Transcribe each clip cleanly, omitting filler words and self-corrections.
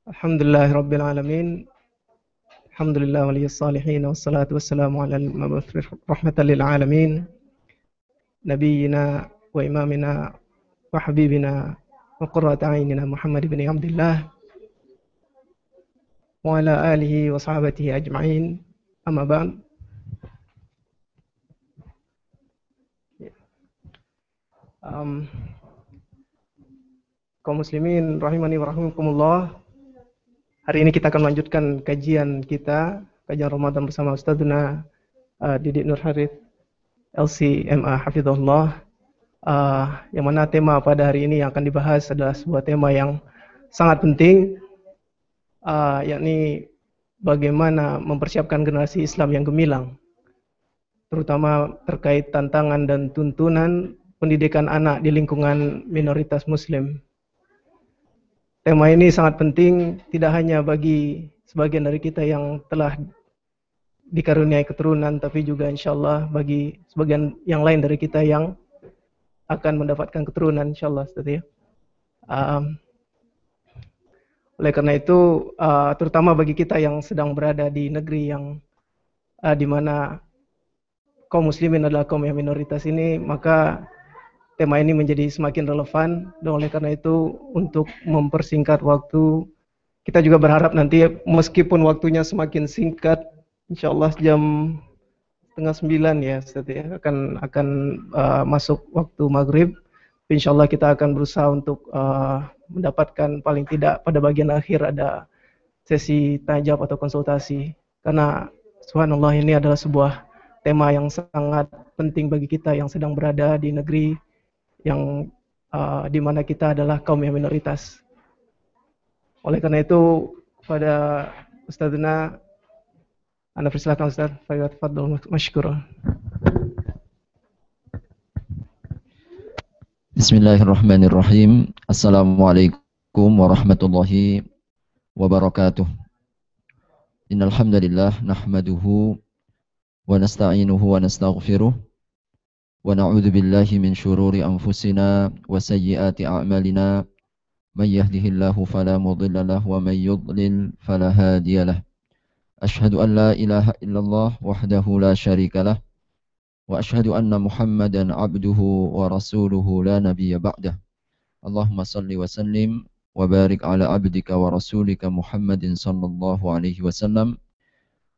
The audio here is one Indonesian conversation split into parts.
Alhamdulillah Rabbil Alamin. Alhamdulillah waliyas salihin. Wassalatu wassalamu ala al-mab'uts rahmatan lil alamin. Nabiyyina wa imamina wa habibina wa qurrata a'yunina Muhammad ibn Abdullah wa ala alihi wa sahabatihi ajma'in. Amma ba'd. Um, kaum muslimin rahimani wa rahimakumullah. Hari ini kita akan melanjutkan kajian Ramadan bersama Ustadzuna Didik Nur Harith LCMA Hafizahullah. Yang mana tema pada hari ini yang akan dibahas adalah sebuah tema yang sangat penting, yakni bagaimana mempersiapkan generasi Islam yang gemilang, terutama terkait tantangan dan tuntunan pendidikan anak di lingkungan minoritas Muslim. Tema ini sangat penting tidak hanya bagi sebagian dari kita yang telah dikaruniai keturunan, tapi juga insyaAllah bagi sebagian yang lain dari kita yang akan mendapatkan keturunan insyaAllah. Oleh karena itu, terutama bagi kita yang sedang berada di negeri yang di mana kaum muslimin adalah kaum yang minoritas ini, maka tema ini menjadi semakin relevan. Dan oleh karena itu, untuk mempersingkat waktu, kita juga berharap nanti meskipun waktunya semakin singkat, insyaAllah jam 8:30 ya, Ustaz ya, akan masuk waktu maghrib. InsyaAllah kita akan berusaha untuk mendapatkan paling tidak pada bagian akhir ada sesi tanya jawab atau konsultasi. Karena subhanallah ini adalah sebuah tema yang sangat penting bagi kita yang sedang berada di negeri yang di mana kita adalah kaum yang minoritas. Oleh karena itu, pada Ustadzuna, Anda persilakan Ustaz, fadhil masykur. Bismillahirrahmanirrahim. Assalamualaikum warahmatullahi wabarakatuh. Innal hamdalillah nahmaduhu wa nasta'inuhu wa nastaghfiruh wa na'udzu billahi min syururi anfusina wa sayyiati a'malina. May yahdihillahu fala mudilla lahu wa may yudlil fala hadiyalah. Asyhadu an la ilaha illallah wahdahu la syarikalah wa asyhadu anna Muhammadan abduhu wa rasuluhu la nabiyya ba'dah. Allahumma salli wa sallim wa barik ala abdika wa rasulika Muhammadin sallallahu alaihi wasallam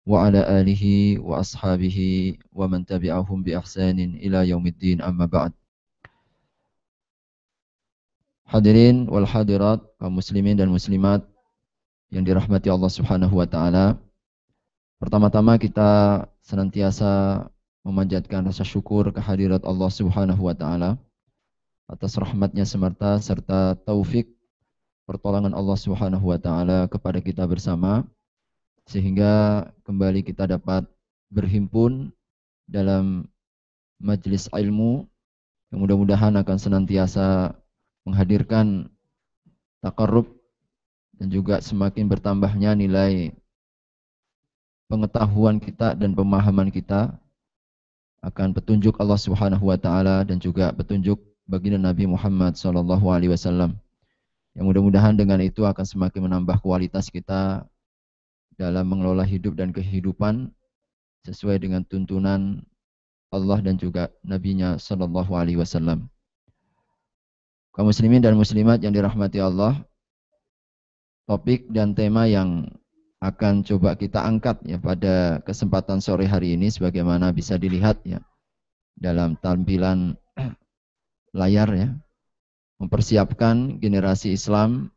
wa ala alihi wa ashabihi wa man tabi'ahum bi ihsanin ila yaumiddin, amma ba'd. Hadirin wal hadirat, kaum muslimin dan muslimat yang dirahmati Allah Subhanahu wa taala. Pertama-tama kita senantiasa memanjatkan rasa syukur kehadirat Allah Subhanahu wa taala atas rahmatnya semata serta taufik pertolongan Allah Subhanahu wa taala kepada kita bersama, sehingga kembali kita dapat berhimpun dalam majelis ilmu yang mudah-mudahan akan senantiasa menghadirkan taqarrub dan juga semakin bertambahnya nilai pengetahuan kita dan pemahaman kita akan petunjuk Allah Subhanahu wa taala dan juga petunjuk baginda Nabi Muhammad sallallahu alaihi wasallam. Yang mudah-mudahan dengan itu akan semakin menambah kualitas kita dalam mengelola hidup dan kehidupan sesuai dengan tuntunan Allah dan juga Nabi-Nya sallallahu alaihi wasallam. Kaum muslimin dan muslimat yang dirahmati Allah, topik dan tema yang akan coba kita angkat ya pada kesempatan sore hari ini sebagaimana bisa dilihat ya dalam tampilan layar ya, mempersiapkan generasi Islam,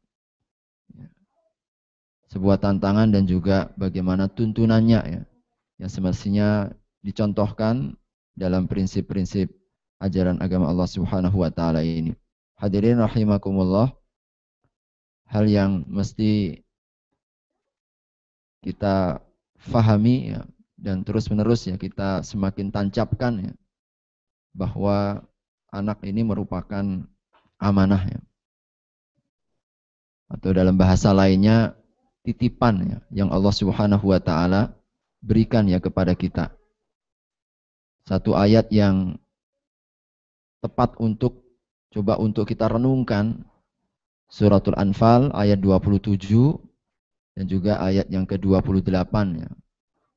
sebuah tantangan dan juga bagaimana tuntunannya ya, yang semestinya dicontohkan dalam prinsip-prinsip ajaran agama Allah Subhanahu wa taala ini. Hadirin rahimakumullah, hal yang mesti kita fahami ya, dan terus-menerus ya kita semakin tancapkan ya, bahwa anak ini merupakan amanah ya, atau dalam bahasa lainnya titipan ya, yang Allah Subhanahu wa taala berikan ya kepada kita. Satu ayat yang tepat untuk coba untuk kita renungkan, Suratul Anfal ayat 27 dan juga ayat yang ke-28 ya.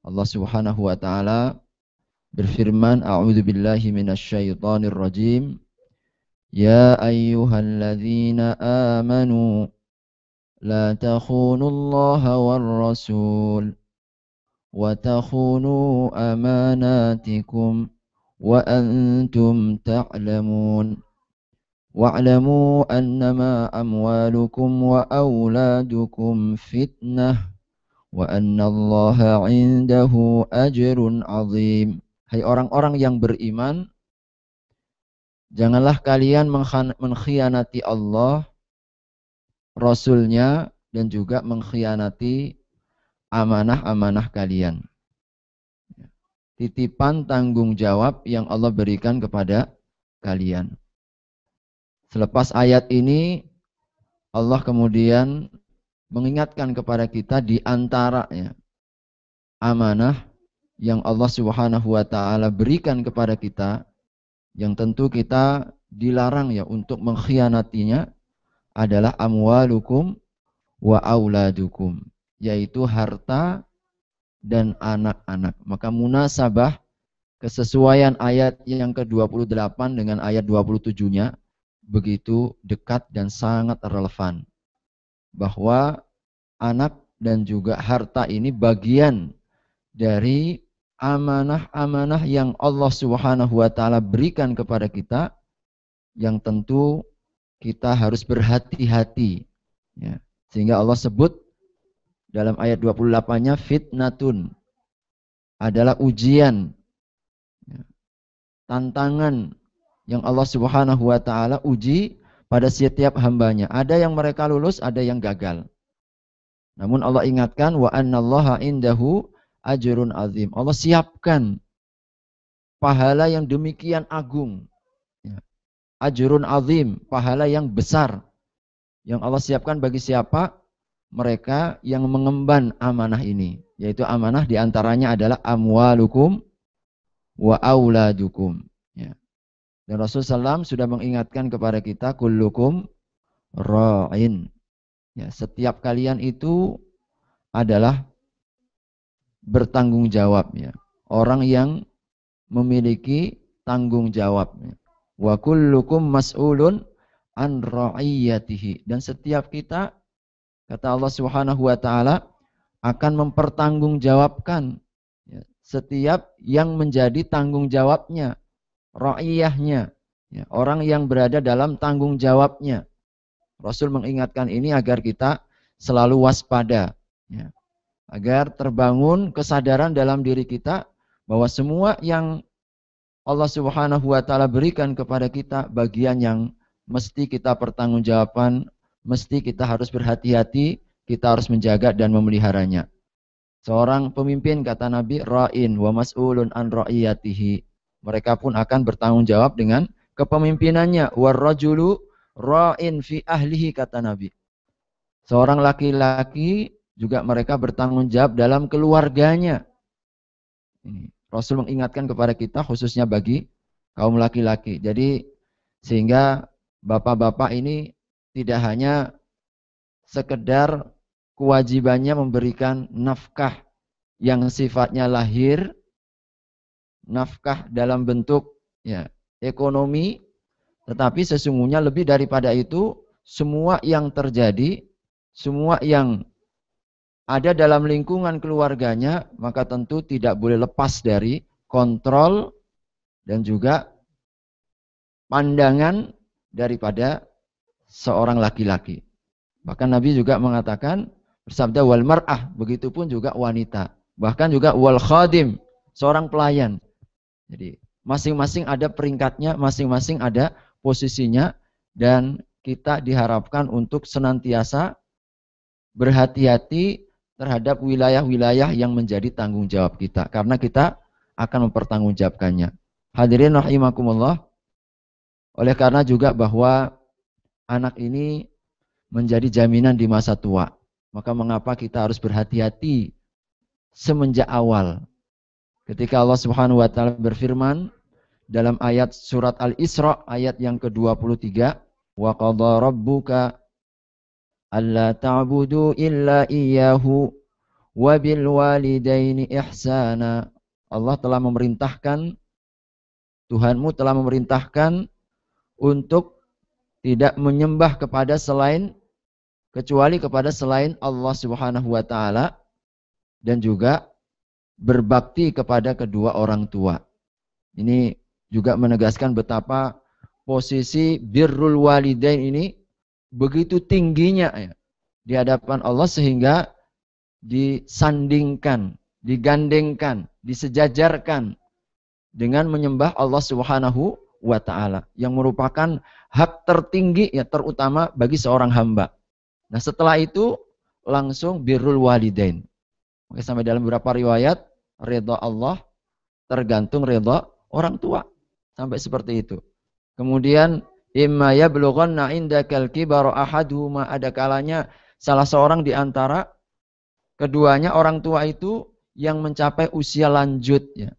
Allah Subhanahu wa taala berfirman, a'udzubillahi minasyaitonir rajim. Ya ayyuhalladzina amanu la takhunullaha war rasul wa takhunu amanatikum wa antum ta'lamun. Wa'lamu annama amwalukum wa auladukum fitnah wa annallaha 'indahu ajrun 'azim. Hai orang-orang yang beriman, janganlah kalian mengkhianati Allah, Rasul-Nya, dan juga mengkhianati amanah-amanah kalian. Titipan tanggung jawab yang Allah berikan kepada kalian. Selepas ayat ini, Allah kemudian mengingatkan kepada kita di antaranya amanah yang Allah Subhanahu wa taala berikan kepada kita, yang tentu kita dilarang ya untuk mengkhianatinya, adalah amwalukum wa auladukum, yaitu harta dan anak-anak. Maka munasabah kesesuaian ayat yang ke-28 dengan ayat 27-nya begitu dekat dan sangat relevan, bahwa anak dan juga harta ini bagian dari amanah-amanah yang Allah Subhanahu wa taala berikan kepada kita, yang tentu kita harus berhati-hati ya. Sehingga Allah sebut dalam ayat 28-nya fitnatun, adalah ujian ya, tantangan yang Allah Subhanahu wa taala uji pada setiap hambanya. Ada yang mereka lulus, ada yang gagal. Namun Allah ingatkan, wa annallaha indahu ajrun azim. Allah siapkan pahala yang demikian agung. Ya. Ajrun azim, pahala yang besar. Yang Allah siapkan bagi siapa? Mereka yang mengemban amanah ini. Yaitu amanah diantaranya adalah amwalukum wa auladukum. Ya. Dan Rasulullah SAW sudah mengingatkan kepada kita, kullukum ra'in. Ya, setiap kalian itu adalah bertanggung jawab ya. Orang yang memiliki tanggung jawab. Ya. Wa kullukum mas'ulun an ra'iyatihi. Dan setiap kita, kata Allah Subhanahu wa taala, akan mempertanggungjawabkan ya, setiap yang menjadi tanggung jawabnya, ra'iyahnya, ya, orang yang berada dalam tanggung jawabnya. Rasul mengingatkan ini agar kita selalu waspada ya. Agar terbangun kesadaran dalam diri kita bahwa semua yang Allah Subhanahu wa taala berikan kepada kita, bagian yang mesti kita pertanggungjawaban, mesti kita harus berhati-hati, kita harus menjaga dan memeliharanya. Seorang pemimpin, kata Nabi, ra'in wa mas'ulun an ra'iyatihi. Mereka pun akan bertanggung jawab dengan kepemimpinannya. Warrajulu ra'in fi ahlihi, kata Nabi. Seorang laki-laki juga mereka bertanggung jawab dalam keluarganya. Ini Rasul mengingatkan kepada kita khususnya bagi kaum laki-laki. Jadi sehingga bapak-bapak ini tidak hanya sekedar kewajibannya memberikan nafkah yang sifatnya lahir, nafkah dalam bentuk ya, ekonomi, tetapi sesungguhnya lebih daripada itu, semua yang terjadi, semua yang ada dalam lingkungan keluarganya, maka tentu tidak boleh lepas dari kontrol dan juga pandangan daripada seorang laki-laki. Bahkan Nabi juga mengatakan, bersabda wal mar'ah, begitupun juga wanita. Bahkan juga wal khadim, seorang pelayan. Jadi masing-masing ada peringkatnya, masing-masing ada posisinya, dan kita diharapkan untuk senantiasa berhati-hati terhadap wilayah-wilayah yang menjadi tanggung jawab kita, karena kita akan mempertanggungjawabkannya. Hadirin rahimakumullah, oleh karena juga bahwa anak ini menjadi jaminan di masa tua, maka mengapa kita harus berhati-hati semenjak awal. Ketika Allah Subhanahu wa taala berfirman dalam ayat surat Al-Isra ayat yang ke-23, wa qadha rabbuka alla ta'budu illa iyyahu wa bil walidaini ihsana. Allah telah memerintahkan, Tuhanmu telah memerintahkan untuk tidak menyembah kepada selain, kecuali kepada selain Allah Subhanahu wa taala, dan juga berbakti kepada kedua orang tua. Ini juga menegaskan betapa posisi birrul walidain ini begitu tingginya ya, di hadapan Allah, sehingga disandingkan, digandengkan, disejajarkan dengan menyembah Allah Subhanahu wa taala yang merupakan hak tertinggi ya, terutama bagi seorang hamba. Nah, setelah itu langsung birrul walidain. Oke, sampai dalam beberapa riwayat ridha Allah tergantung ridha orang tua. Sampai seperti itu. Kemudian imma yablughanna indakal kibara ahaduhuma, ada kalanya salah seorang di antara keduanya orang tua itu yang mencapai usia lanjut ya.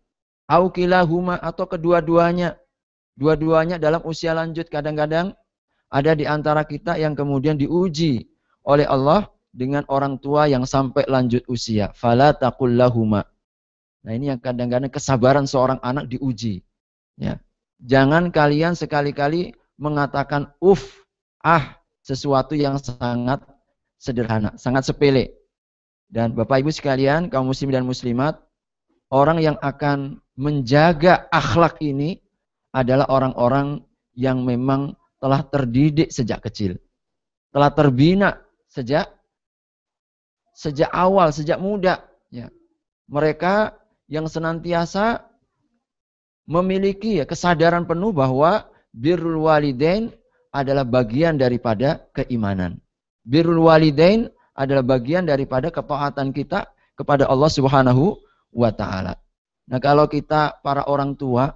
Au kilahuma, atau kedua-duanya. Dua-duanya dalam usia lanjut. Kadang-kadang ada di antara kita yang kemudian diuji oleh Allah dengan orang tua yang sampai lanjut usia. Fala taqul lahuma. Nah, ini yang kadang-kadang kesabaran seorang anak diuji. Ya. Jangan kalian sekali-kali mengatakan sesuatu yang sangat sederhana, sangat sepele. Dan Bapak Ibu sekalian, kaum muslim dan muslimat, orang yang akan menjaga akhlak ini adalah orang-orang yang memang telah terdidik sejak kecil. Telah terbina sejak awal, sejak muda. Ya. Mereka yang senantiasa memiliki kesadaran penuh bahwa birrul walidain adalah bagian daripada keimanan. Birrul walidain adalah bagian daripada ketaatan kita kepada Allah Subhanahu wa taala. Nah, kalau kita para orang tua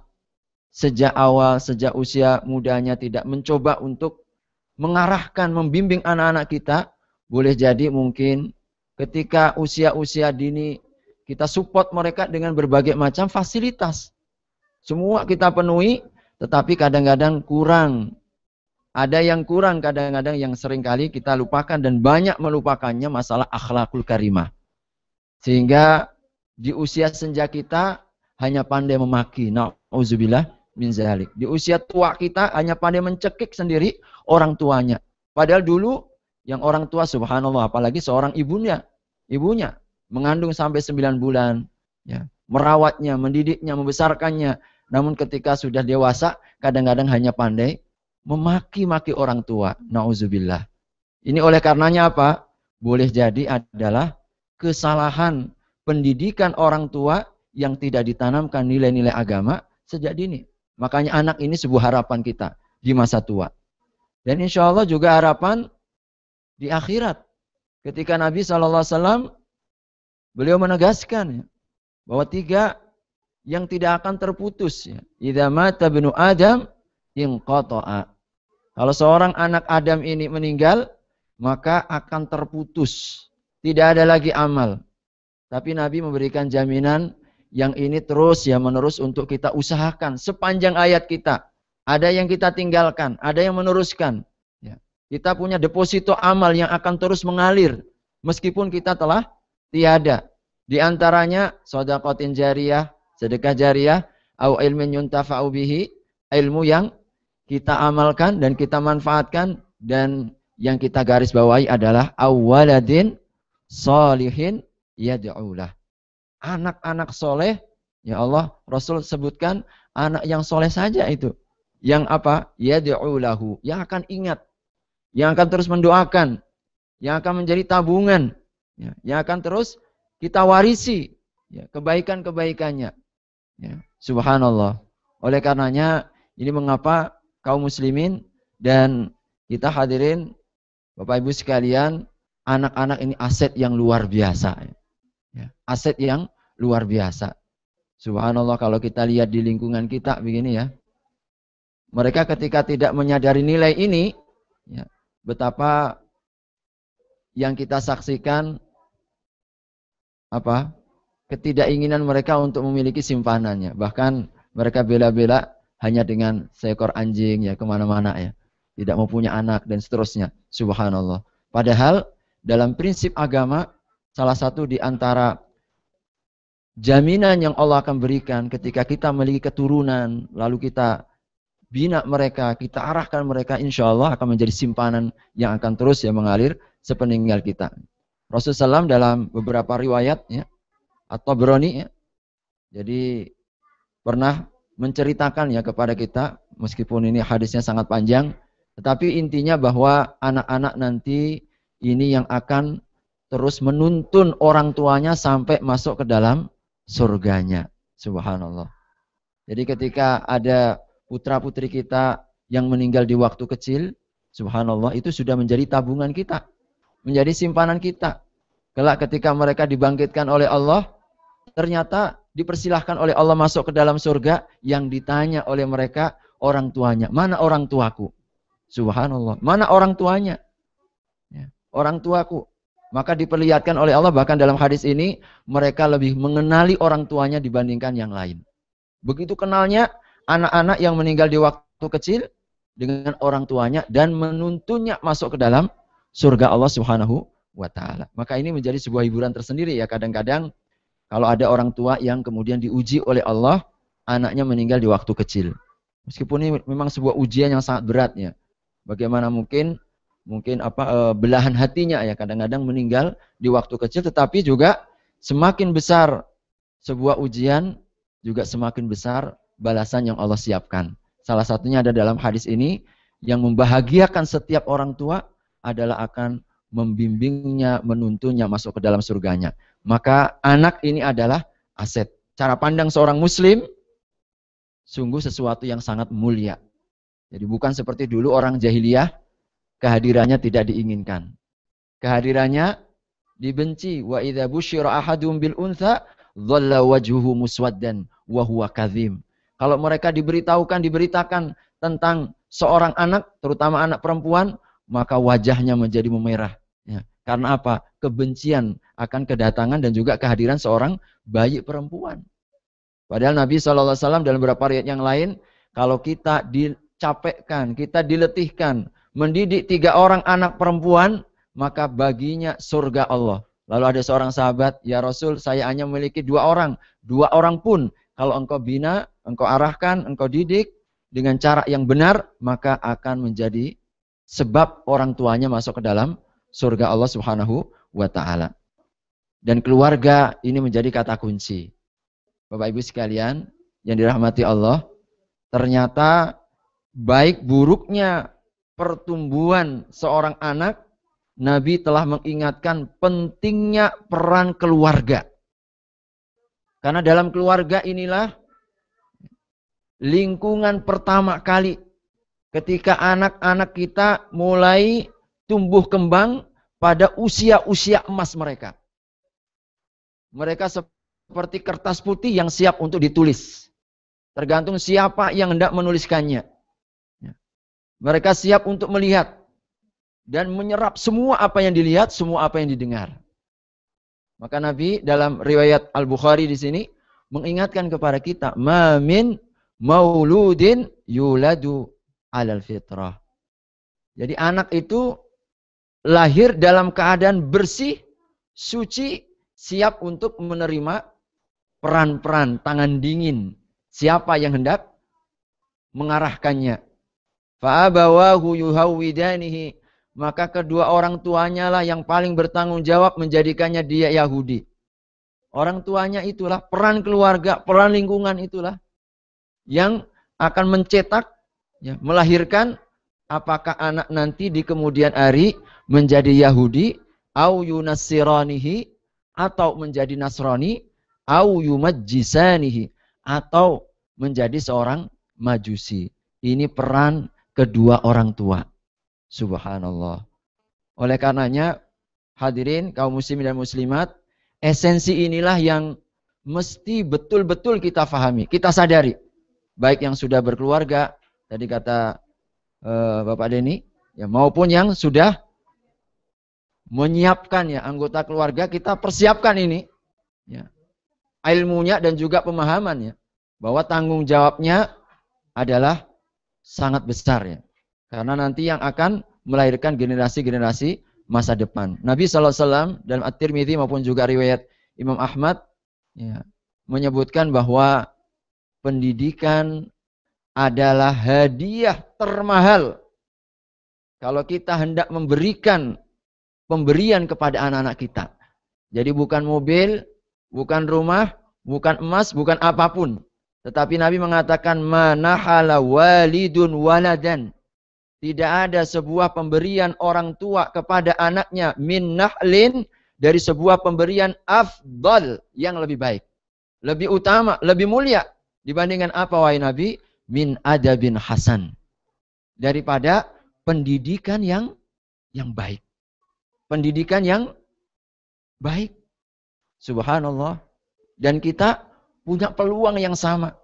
sejak awal, sejak usia mudanya tidak mencoba untuk mengarahkan, membimbing anak-anak kita, boleh jadi mungkin ketika usia-usia dini kita support mereka dengan berbagai macam fasilitas. Semua kita penuhi, tetapi kadang-kadang kurang. Ada yang kurang kadang-kadang yang seringkali kita lupakan dan banyak melupakannya, masalah akhlakul karimah. Sehingga di usia senja kita hanya pandai memaki. Na'udzubillah min zalik. Di usia tua kita hanya pandai mencekik sendiri orang tuanya. Padahal dulu yang orang tua, subhanallah, apalagi seorang ibunya mengandung sampai 9 bulan, ya, merawatnya, mendidiknya, membesarkannya. Namun ketika sudah dewasa, kadang-kadang hanya pandai memaki-maki orang tua. Na'udzubillah. Ini oleh karenanya apa? Boleh jadi adalah kesalahan pendidikan orang tua yang tidak ditanamkan nilai-nilai agama sejak dini. Makanya anak ini sebuah harapan kita di masa tua. Dan insya Allah juga harapan di akhirat. Ketika Nabi SAW, beliau menegaskan bahwa 3 yang tidak akan terputus. Idza mata ibnu Adam inqata'a. Kalau seorang anak Adam ini meninggal, maka akan terputus. Tidak ada lagi amal. Tapi Nabi memberikan jaminan yang ini terus menerus untuk kita usahakan sepanjang hayat kita. Ada yang kita tinggalkan, ada yang meneruskan. Ya. Kita punya deposito amal yang akan terus mengalir meskipun kita telah tiada. Di antaranya shadaqatin jariyah, sedekah jariyah, au ilmin yuntafa'u bihi, ilmu yang kita amalkan dan kita manfaatkan, dan yang kita garis bawahi adalah awwaladin sholihin yad'ulah. Anak-anak soleh, ya Allah, Rasul sebutkan anak yang soleh saja itu. Yang apa? Yad'ulahu, yang akan ingat, yang akan terus mendoakan, yang akan menjadi tabungan, ya, yang akan terus kita warisi kebaikan-kebaikannya. Ya, subhanallah. Oleh karenanya, ini mengapa kaum muslimin dan kita hadirin, Bapak Ibu sekalian, anak-anak ini aset yang luar biasa. Ya, aset yang luar biasa. Subhanallah, kalau kita lihat di lingkungan kita begini ya, mereka ketika tidak menyadari nilai ini, ya, betapa yang kita saksikan ketidakinginan mereka untuk memiliki simpanannya. Bahkan mereka bela-bela hanya dengan seekor anjing ya kemana-mana ya, tidak mau punya anak dan seterusnya. Subhanallah. Padahal dalam prinsip agama, salah satu di antara jaminan yang Allah akan berikan ketika kita memiliki keturunan, lalu kita bina mereka, kita arahkan mereka, insya Allah akan menjadi simpanan yang akan terus mengalir sepeninggal kita. Rasulullah SAW dalam beberapa riwayat ya, atau Broni ya, jadi pernah menceritakan ya kepada kita, meskipun ini hadisnya sangat panjang, tetapi intinya bahwa anak-anak nanti ini yang akan terus menuntun orang tuanya sampai masuk ke dalam surganya. Subhanallah. Jadi ketika ada putra-putri kita yang meninggal di waktu kecil, subhanallah, itu sudah menjadi tabungan kita, menjadi simpanan kita. Kelak ketika mereka dibangkitkan oleh Allah, ternyata dipersilahkan oleh Allah masuk ke dalam surga, yang ditanya oleh mereka orang tuanya, mana orang tuaku? Subhanallah, mana orang tuanya? Ya, orang tuaku. Maka diperlihatkan oleh Allah, bahkan dalam hadis ini, mereka lebih mengenali orang tuanya dibandingkan yang lain. Begitu kenalnya anak-anak yang meninggal di waktu kecil dengan orang tuanya dan menuntunnya masuk ke dalam surga Allah Subhanahu wa Ta'ala. Maka ini menjadi sebuah hiburan tersendiri ya, kadang-kadang kalau ada orang tua yang kemudian diuji oleh Allah, anaknya meninggal di waktu kecil. Meskipun ini memang sebuah ujian yang sangat berat ya. Bagaimana mungkin belahan hatinya ya, kadang-kadang meninggal di waktu kecil, tetapi juga semakin besar sebuah ujian, juga semakin besar balasan yang Allah siapkan. Salah satunya ada dalam hadis ini, yang membahagiakan setiap orang tua adalah akan membimbingnya, menuntunnya masuk ke dalam surganya. Maka anak ini adalah aset. Cara pandang seorang muslim sungguh sesuatu yang sangat mulia. Jadi bukan seperti dulu orang jahiliyah, kehadirannya tidak diinginkan. Kehadirannya dibenci. Wa idza busyira ahadum bil untha dhalla wajhuhu muswaddan wa huwa kadhim. Kalau mereka diberitakan tentang seorang anak, terutama anak perempuan, maka wajahnya menjadi memerah. Ya. Karena apa? Kebencian akan kedatangan dan juga kehadiran seorang bayi perempuan. Padahal Nabi SAW dalam beberapa riwayat yang lain, kalau kita dicapekkan, kita diletihkan, mendidik 3 orang anak perempuan, maka baginya surga Allah. Lalu ada seorang sahabat, ya Rasul, saya hanya memiliki 2 orang. 2 orang pun, kalau engkau bina, engkau arahkan, engkau didik dengan cara yang benar, maka akan menjadi sebab orang tuanya masuk ke dalam surga Allah Subhanahu wa Ta'ala. Dan keluarga ini menjadi kata kunci. Bapak Ibu sekalian yang dirahmati Allah, ternyata baik buruknya pertumbuhan seorang anak, Nabi telah mengingatkan pentingnya peran keluarga. Karena dalam keluarga inilah lingkungan pertama kali ketika anak-anak kita mulai tumbuh kembang pada usia-usia emas mereka. Mereka seperti kertas putih yang siap untuk ditulis. Tergantung siapa yang hendak menuliskannya. Mereka siap untuk melihat dan menyerap semua apa yang dilihat, semua apa yang didengar. Maka Nabi dalam riwayat Al-Bukhari di sini mengingatkan kepada kita, "Ma min mauludin yuladu 'alal fitrah." Jadi anak itu lahir dalam keadaan bersih, suci, siap untuk menerima peran-peran tangan dingin siapa yang hendak mengarahkannya. Fa'abawahu yuhawwidanihi, maka kedua orang tuanya lah yang paling bertanggung jawab menjadikannya dia Yahudi. Orang tuanya itulah, peran keluarga, peran lingkungan itulah yang akan mencetak, ya, melahirkan apakah anak nanti di kemudian hari menjadi Yahudi, au yunassiranihi, atau menjadi Nasrani, au yumajjisanihi, atau menjadi seorang Majusi. Ini peran kedua orang tua. Subhanallah. Oleh karenanya, hadirin kaum muslimin dan muslimat, esensi inilah yang mesti betul-betul kita fahami, kita sadari. Baik yang sudah berkeluarga, tadi kata Bapak Denny, ya, maupun yang sudah menyiapkan ya anggota keluarga, kita persiapkan ini, ya, ilmunya dan juga pemahamannya, bahwa tanggung jawabnya adalah sangat besar ya. Karena nanti yang akan melahirkan generasi-generasi masa depan. Nabi SAW dalam At-Tirmidzi maupun juga riwayat Imam Ahmad ya, menyebutkan bahwa pendidikan adalah hadiah termahal. Kalau kita hendak memberikan pemberian kepada anak-anak kita. Jadi bukan mobil, bukan rumah, bukan emas, bukan apapun. Tetapi Nabi mengatakan manahala walidun waladan. Tidak ada sebuah pemberian orang tua kepada anaknya min nahlin dari sebuah pemberian afdal yang lebih baik. Lebih utama, lebih mulia dibandingkan apa wahai Nabi? Min adabin hasan. Daripada pendidikan yang baik. Pendidikan yang baik. Subhanallah. Dan kita punya peluang yang sama.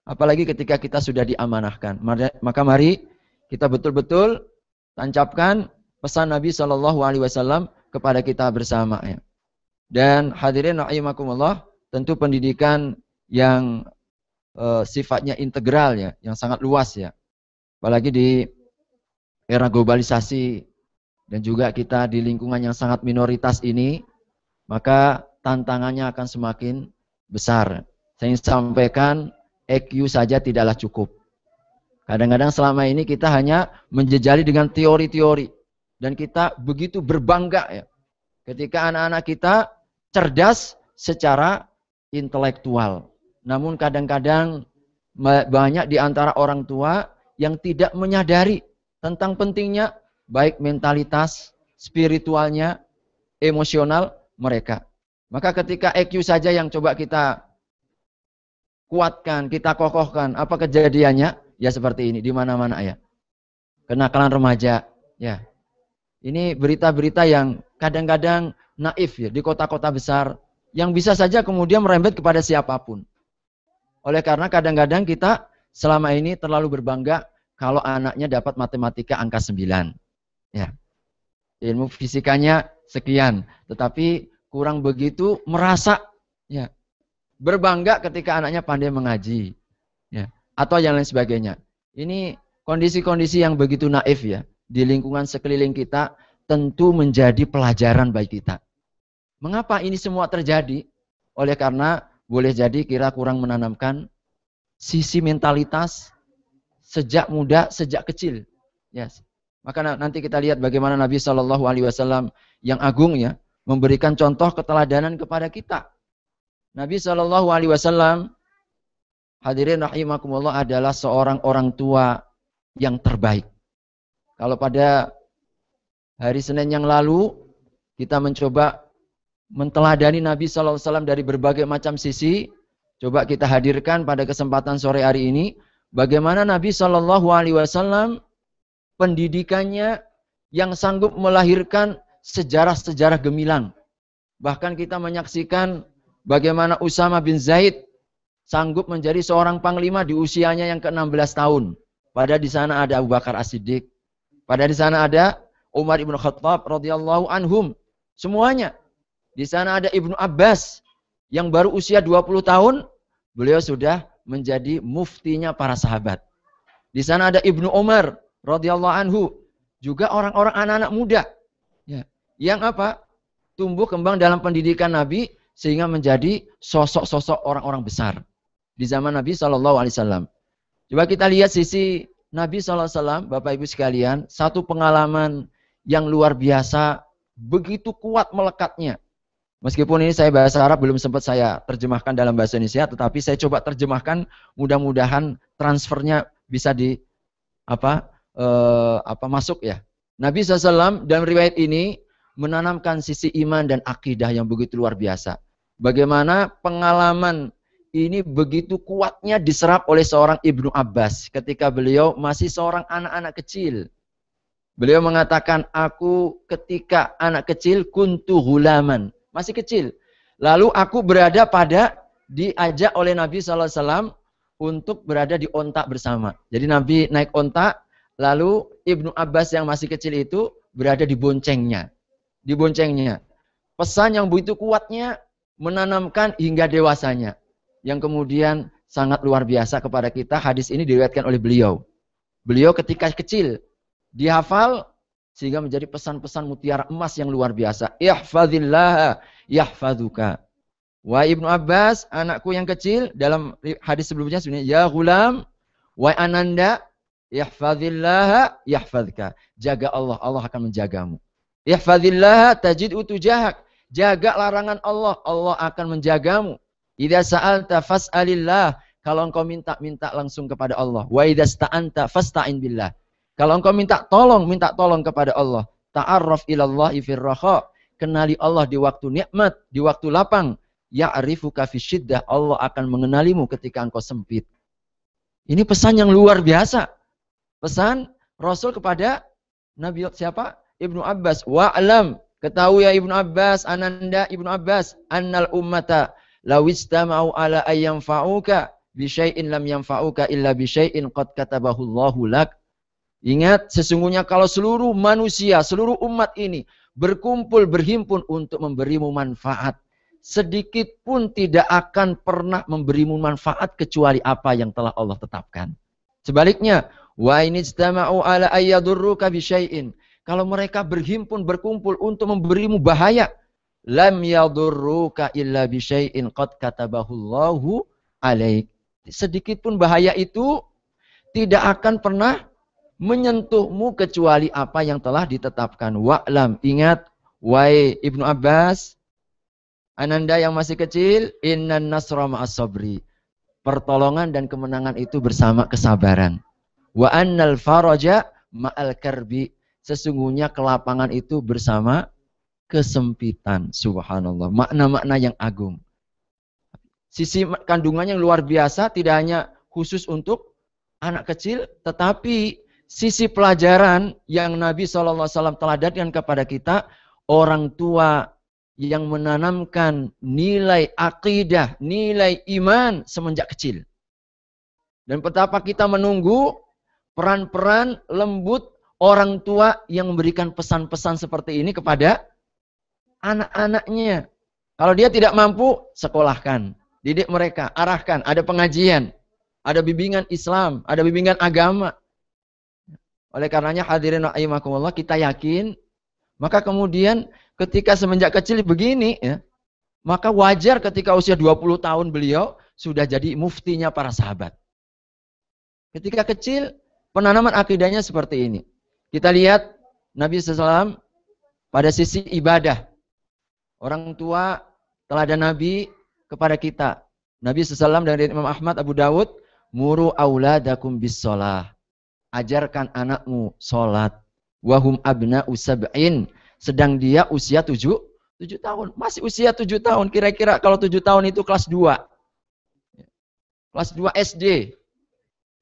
Apalagi ketika kita sudah diamanahkan. Maka mari kita betul-betul tancapkan pesan Nabi SAW kepada kita bersama. Ya. Dan hadirin rahimakumullah, tentu pendidikan yang sifatnya integral ya, yang sangat luas ya. Apalagi di era globalisasi dan juga kita di lingkungan yang sangat minoritas ini, maka tantangannya akan semakin besar. Saya ingin sampaikan EQ saja tidaklah cukup. Kadang-kadang selama ini kita hanya menjejali dengan teori-teori. Dan kita begitu berbangga ya. Ketika anak-anak kita cerdas secara intelektual. Namun kadang-kadang banyak di antara orang tua yang tidak menyadari tentang pentingnya baik mentalitas, spiritualnya, emosional mereka. Maka ketika EQ saja yang coba kita kuatkan, kita kokohkan, apa kejadiannya? Ya seperti ini, di mana-mana ya. Kenakalan remaja, ya. Ini berita-berita yang kadang-kadang naif ya, di kota-kota besar, yang bisa saja kemudian merembet kepada siapapun. Oleh karena kadang-kadang kita selama ini terlalu berbangga kalau anaknya dapat matematika angka 9. Ya. Ilmu fisikanya sekian, tetapi kurang begitu merasa ya, berbangga ketika anaknya pandai mengaji. Ya. Atau yang lain sebagainya. Ini kondisi-kondisi yang begitu naif ya. Di lingkungan sekeliling kita tentu menjadi pelajaran bagi kita. Mengapa ini semua terjadi? Oleh karena boleh jadi kira kurang menanamkan sisi mentalitas sejak muda, sejak kecil. Yes. Maka nanti kita lihat bagaimana Nabi SAW yang agung ya, memberikan contoh keteladanan kepada kita. Nabi SAW hadirin rahimakumullah adalah seorang orang tua yang terbaik. Kalau pada hari Senin yang lalu kita mencoba menteladani Nabi SAW dari berbagai macam sisi, coba kita hadirkan pada kesempatan sore hari ini bagaimana Nabi SAW pendidikannya yang sanggup melahirkan sejarah-sejarah gemilang. Bahkan kita menyaksikan bagaimana Usama bin Zaid sanggup menjadi seorang panglima di usianya yang ke-16 tahun. Padahal di sana ada Abu Bakar As-Siddiq. Padahal di sana ada Umar ibn Khattab radhiyallahu anhum. Semuanya. Di sana ada Ibnu Abbas yang baru usia 20 tahun, beliau sudah menjadi muftinya para sahabat. Di sana ada Ibnu Umar radhiyallahu anhu, juga orang-orang anak-anak muda. Ya. Yang apa? Tumbuh kembang dalam pendidikan Nabi sehingga menjadi sosok-sosok orang-orang besar di zaman Nabi SAW. Coba kita lihat sisi Nabi SAW, Bapak Ibu sekalian, satu pengalaman yang luar biasa, begitu kuat melekatnya. Meskipun ini saya bahasa Arab belum sempat saya terjemahkan dalam bahasa Indonesia, tetapi saya coba terjemahkan, mudah-mudahan transfernya bisa di masuk ya. Nabi SAW dalam riwayat ini menanamkan sisi iman dan akidah yang begitu luar biasa. Bagaimana pengalaman ini begitu kuatnya diserap oleh seorang Ibnu Abbas ketika beliau masih seorang anak-anak kecil. Beliau mengatakan, aku ketika anak kecil kuntu hulaman, masih kecil. Lalu aku berada diajak oleh Nabi SAW untuk berada di onta bersama. Jadi Nabi naik onta, lalu Ibnu Abbas yang masih kecil itu berada di boncengnya. Pesan yang begitu kuatnya menanamkan hingga dewasanya. Yang kemudian sangat luar biasa kepada kita. Hadis ini diriwayatkan oleh beliau. Beliau ketika kecil dihafal Sehingga menjadi pesan-pesan mutiara emas yang luar biasa. Ihfazillah yahfazuka. Wa Ibnu Abbas, anakku yang kecil, dalam hadis sebelumnya sebenarnya, ya gulam, wa ananda, ihfazillah yahfazka. Jaga Allah, Allah akan menjagamu. Ihfazillah tajidhu tujahak. Jaga larangan Allah, Allah akan menjagamu. Idza sa'alta fas'alillah. Kalau engkau minta langsung kepada Allah. Wa idza sta'anta fasta'in billah. Kalau engkau minta tolong kepada Allah. Ta'arraf ilallahi firraha. Kenali Allah di waktu nikmat, di waktu lapang. Ya'rifuka fi syiddah. Allah akan mengenalimu ketika engkau sempit. Ini pesan yang luar biasa. Pesan Rasul kepada Nabi siapa? Ibnu Abbas. Wa'lam. Ketahui ya Ibnu Abbas, ananda Ibnu Abbas. Annal ummata lawistama'u ala ayyanfa'uka. Bisyai'in lam yanfa'uka illa bisyai'in qad katabahu Allahu lak. Ingat, sesungguhnya kalau seluruh manusia, seluruh umat ini berkumpul, berhimpun untuk memberimu manfaat, sedikit pun tidak akan pernah memberimu manfaat kecuali apa yang telah Allah tetapkan. Sebaliknya, wa in ijtama'u ala ayyadurruka bisyai'in. Kalau mereka berhimpun, berkumpul untuk memberimu bahaya, lam yadurruka illa bisyai'in qad katabahu Allahu alaik. Sedikit pun bahaya itu tidak akan pernah menyentuhmu kecuali apa yang telah ditetapkan. Wa'lam, ingat, wahai Ibnu Abbas, ananda yang masih kecil, innan nasra ma'as sabri. Pertolongan dan kemenangan itu bersama kesabaran. Wa annal faraja ma'al karbi. Sesungguhnya kelapangan itu bersama kesempitan. Subhanallah. Makna-makna yang agung. Sisi kandungannya yang luar biasa, tidak hanya khusus untuk anak kecil, tetapi sisi pelajaran yang Nabi SAW teladankan kepada kita, orang tua yang menanamkan nilai akidah, nilai iman semenjak kecil. Dan betapa kita menunggu peran-peran lembut orang tua yang memberikan pesan-pesan seperti ini kepada anak-anaknya. Kalau dia tidak mampu, sekolahkan, didik mereka, arahkan, ada pengajian, ada bimbingan Islam, ada bimbingan agama. Oleh karenanya hadirin rahimakumullah, kita yakin, maka kemudian ketika semenjak kecil begini, ya, maka wajar ketika usia 20 tahun beliau sudah jadi muftinya para sahabat. Ketika kecil, penanaman akidahnya seperti ini. Kita lihat Nabi SAW pada sisi ibadah. Orang tua teladan Nabi kepada kita. Nabi SAW dari Imam Ahmad, Abu Dawud, muru auladakum bis sholah. Ajarkan anakmu sholat. Wahum abna'u sab'in. Sedang dia usia 7 tahun. Masih usia 7 tahun. Kira-kira kalau 7 tahun itu kelas 2. Kelas 2 SD.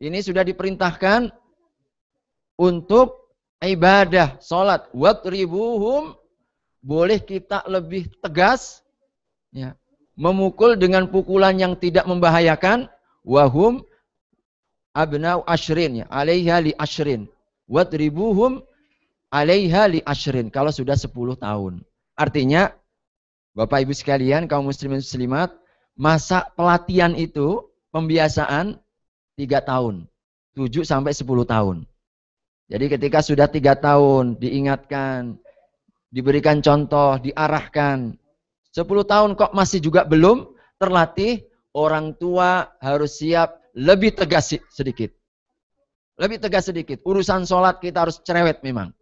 Ini sudah diperintahkan untuk ibadah, sholat. Watribuhum. Boleh kita lebih tegas. Ya, memukul dengan pukulan yang tidak membahayakan. Wahum abna'u ashrin, ya, alaiha li ashrin. Wadribuhum alaiha li ashrin. Kalau sudah 10 tahun. Artinya, Bapak Ibu sekalian, kaum muslimin muslimat, masa pelatihan itu, pembiasaan 3 tahun. 7 sampai 10 tahun. Jadi ketika sudah 3 tahun, diingatkan, diberikan contoh, diarahkan. 10 tahun kok masih juga belum terlatih, orang tua harus siap lebih tegas sedikit. Lebih tegas sedikit. Urusan sholat kita harus cerewet memang.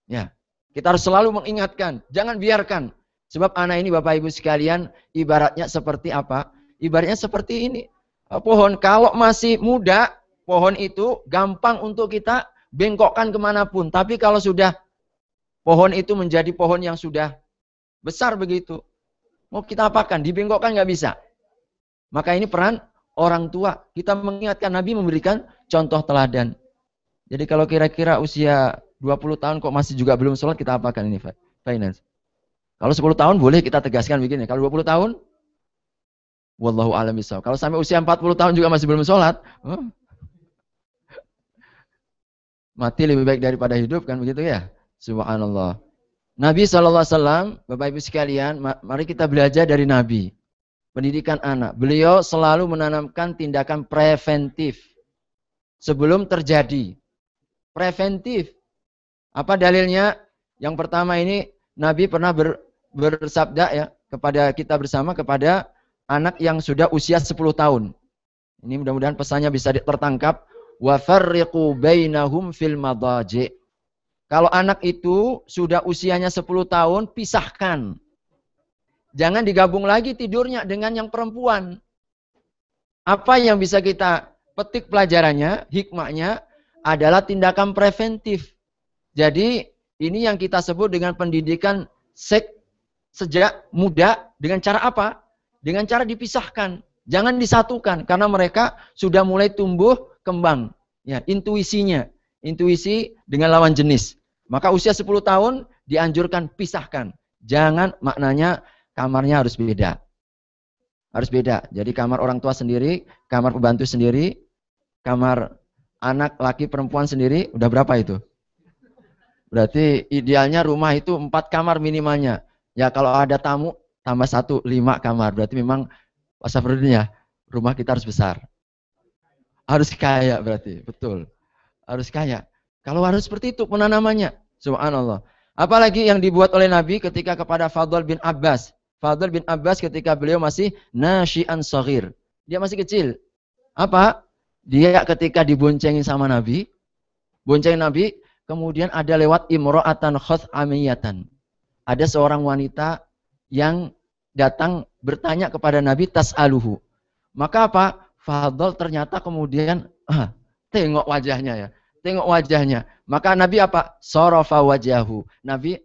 Ya, kita harus selalu mengingatkan. Jangan biarkan. Sebab anak ini Bapak Ibu sekalian, ibaratnya seperti apa? Ibaratnya seperti ini. Pohon, kalau masih muda, pohon itu gampang untuk kita bengkokkan kemanapun. Tapi kalau sudah pohon itu menjadi pohon yang sudah besar begitu, mau kita apakan? Dibengkokkan nggak bisa. Maka ini peran orang tua. Kita mengingatkan, Nabi memberikan contoh teladan. Jadi kalau kira-kira usia 20 tahun kok masih juga belum sholat, kita apakan ini, finance? Kalau 10 tahun boleh kita tegaskan begini. Kalau 20 tahun, wallahu a'lam bishawab. Kalau sampai usia 40 tahun juga masih belum sholat, mati lebih baik daripada hidup, kan begitu ya? Subhanallah. Nabi SAW, Bapak Ibu sekalian, mari kita belajar dari Nabi. Pendidikan anak. Beliau selalu menanamkan tindakan preventif sebelum terjadi. Preventif. Apa dalilnya? Yang pertama ini Nabi pernah bersabda ya kepada kita bersama, kepada anak yang sudah usia 10 tahun. Ini mudah-mudahan pesannya bisa tertangkap. Wa farriqu bainahum fil madaji. Kalau anak itu sudah usianya 10 tahun, pisahkan. Jangan digabung lagi tidurnya dengan yang perempuan. Apa yang bisa kita petik pelajarannya, hikmahnya adalah tindakan preventif. Jadi ini yang kita sebut dengan pendidikan seks sejak muda. Dengan cara apa? Dengan cara dipisahkan. Jangan disatukan karena mereka sudah mulai tumbuh kembang. Ya, intuisinya. Intuisi dengan lawan jenis. Maka usia 10 tahun dianjurkan pisahkan. Jangan, maknanya kamarnya harus beda. Harus beda. Jadi kamar orang tua sendiri, kamar pembantu sendiri, kamar anak laki perempuan sendiri. Udah berapa itu? Berarti idealnya rumah itu 4 kamar minimalnya. Ya kalau ada tamu tambah 1, 5 kamar. Berarti memang astagfirullahaladzim, rumah kita harus besar. Harus kaya berarti, betul. Harus kaya. Kalau harus seperti itu penanamannya. Subhanallah. Apalagi yang dibuat oleh Nabi ketika kepada Fadl bin Abbas. Fadl bin Abbas ketika beliau masih nasyi'an shaghir. Dia masih kecil. Apa? Dia ketika diboncengin sama Nabi, boncengin Nabi, kemudian ada lewat imra'atan khuthamiyatan. Ada seorang wanita yang datang bertanya kepada Nabi tas'aluhu. Maka apa? Fadl ternyata kemudian tengok wajahnya ya. Tengok wajahnya. Maka Nabi apa? Sarafa wajahu. Nabi